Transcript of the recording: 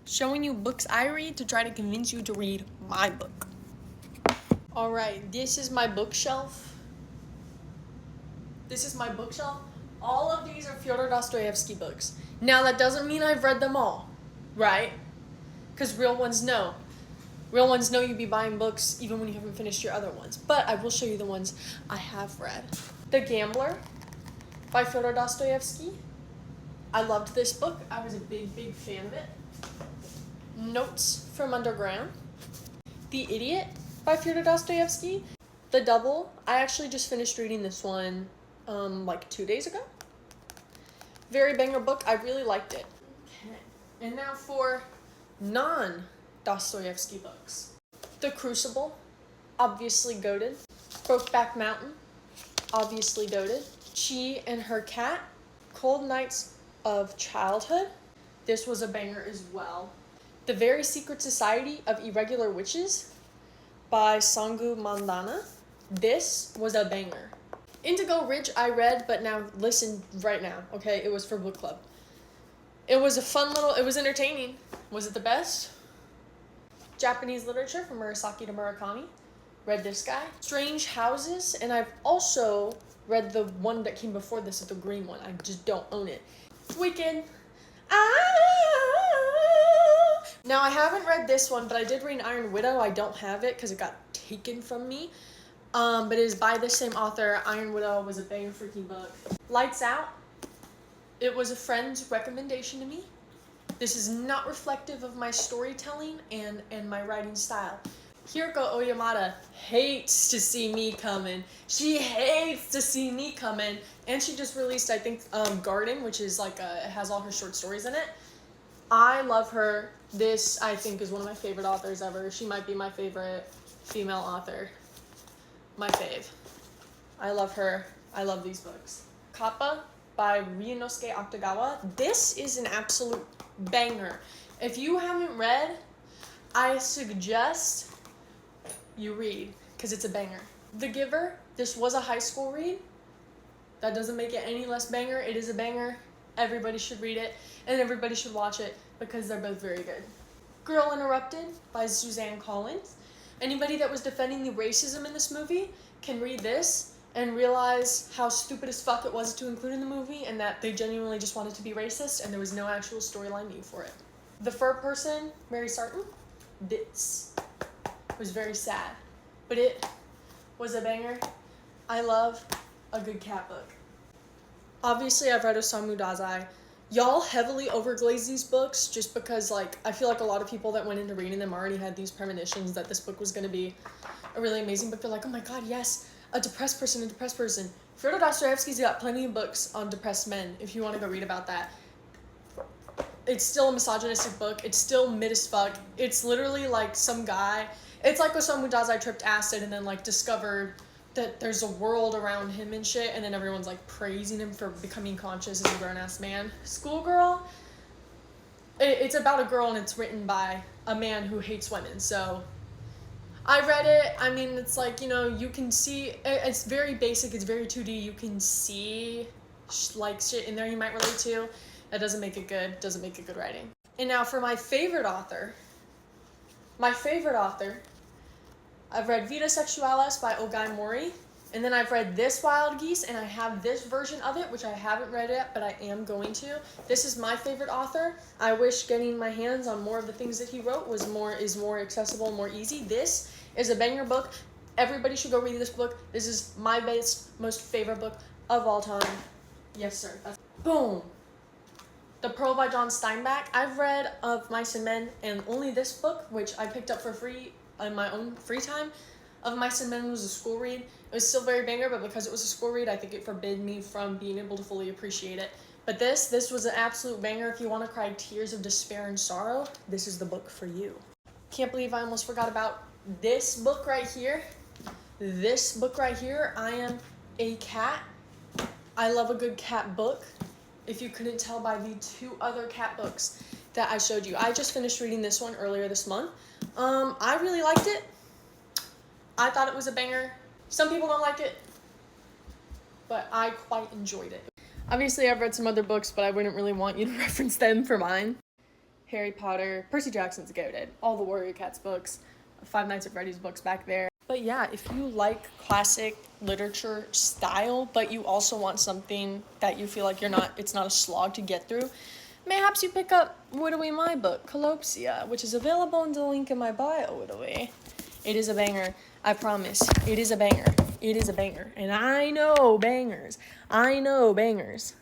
showing you books I read to try to convince you to read my book. Alright, this is my bookshelf. All of these are Fyodor Dostoevsky books. Now that doesn't mean I've read them all, right? Because real ones know. Real ones know you'd be buying books even when you haven't finished your other ones. But I will show you the ones I have read. The Gambler by Fyodor Dostoevsky. I loved this book. I was a big, big fan of it. Notes from Underground. The Idiot by Fyodor Dostoevsky. The Double. I actually just finished reading this one like 2 days ago. Very banger book. I really liked it. Okay. And now for non-Dostoevsky books. The Crucible. Obviously goated. Brokeback Mountain. Obviously goated. She and Her Cat. Cold Nights of Childhood. This was a banger as well. The Very Secret Society of Irregular Witches by Sangu Mandana. This was a banger. Indigo Ridge I read, but now listen right now, okay? It was for book club. It was it was entertaining. Was it the best? Japanese literature from Murasaki to Murakami. Read this guy. Strange Houses, and I've also read the one that came before this, the green one. I just don't own it. Wicked. Now I haven't read this one, but I did read Iron Widow. I don't have it because it got taken from me. But it is by the same author. Iron Widow was a banger freaking book. Lights Out. It was a friend's recommendation to me. This is not reflective of my storytelling and my writing style. Hiroko Oyamada hates to see me coming. She hates to see me coming. And she just released, I think, Garden, which is like, it has all her short stories in it. I love her. This, I think, is one of my favorite authors ever. She might be my favorite female author. My fave. I love her. I love these books. Kappa by Ryunosuke Akutagawa. This is an absolute banger. If you haven't read, I suggest you read, because it's a banger. The Giver. This was a high school read. That doesn't make it any less banger. It is a banger. Everybody should read it, and everybody should watch it, because they're both very good. Girl Interrupted by Suzanne Collins. Anybody that was defending the racism in this movie can read this and realize how stupid as fuck it was to include in the movie, and that they genuinely just wanted to be racist and there was no actual storyline need for it. The Fur Person, Mary Sarton. This was very sad, but it was a banger. I love a good cat book. Obviously, I've read Osamu Dazai. Y'all heavily overglaze these books just because, like, I feel like a lot of people that went into reading them already had these premonitions that this book was going to be a really amazing book. They're like, oh my god, yes, a depressed person. Fyodor Dostoevsky's got plenty of books on depressed men if you want to go read about that. It's still a misogynistic book. It's still mid as fuck. It's literally like some guy. It's like Osamu Dazai tripped acid and then, like, discovered that there's a world around him and shit, and then everyone's like praising him for becoming conscious as a grown-ass man. Schoolgirl, it's about a girl and it's written by a man who hates women. So I read it. I mean, it's like, you know, you can see, it's very basic, it's very 2D. You can see like shit in there you might relate to. That doesn't make it good, doesn't make it good writing. And now for my favorite author, I've read Vita Sexualis by Ogai Mori, and then I've read this Wild Geese, and I have this version of it, which I haven't read yet, but I am going to. This is my favorite author. I wish getting my hands on more of the things that he wrote is more accessible, more easy. This is a banger book. Everybody should go read this book. This is my most favorite book of all time. Yes, sir. Boom. The Pearl by John Steinbeck. I've read Of Mice and Men, and only this book, which I picked up for free in my own free time. Of Mice and Men was a school read. It was still very banger, but because it was a school read, I think it forbid me from being able to fully appreciate it. But this was an absolute banger. If you want to cry tears of despair and sorrow, this is the book for you. Can't believe I almost forgot about this book right here. I am a cat. I love a good cat book. If you couldn't tell by the 2 other cat books that I showed you. I just finished reading this one earlier this month. I really liked it. I thought it was a banger. Some people don't like it, but I quite enjoyed it. Obviously, I've read some other books, but I wouldn't really want you to reference them for mine. Harry Potter, Percy Jackson's goated. All the Warrior Cats books, Five Nights at Freddy's books back there. But yeah, if you like classic literature style, but you also want something that you feel like it's not a slog to get through, mayhaps you pick up Widowy My book, Colopsia, which is available in the link in my bio, Widowy. It is a banger. I promise. It is a banger. It is a banger. And I know bangers. I know bangers.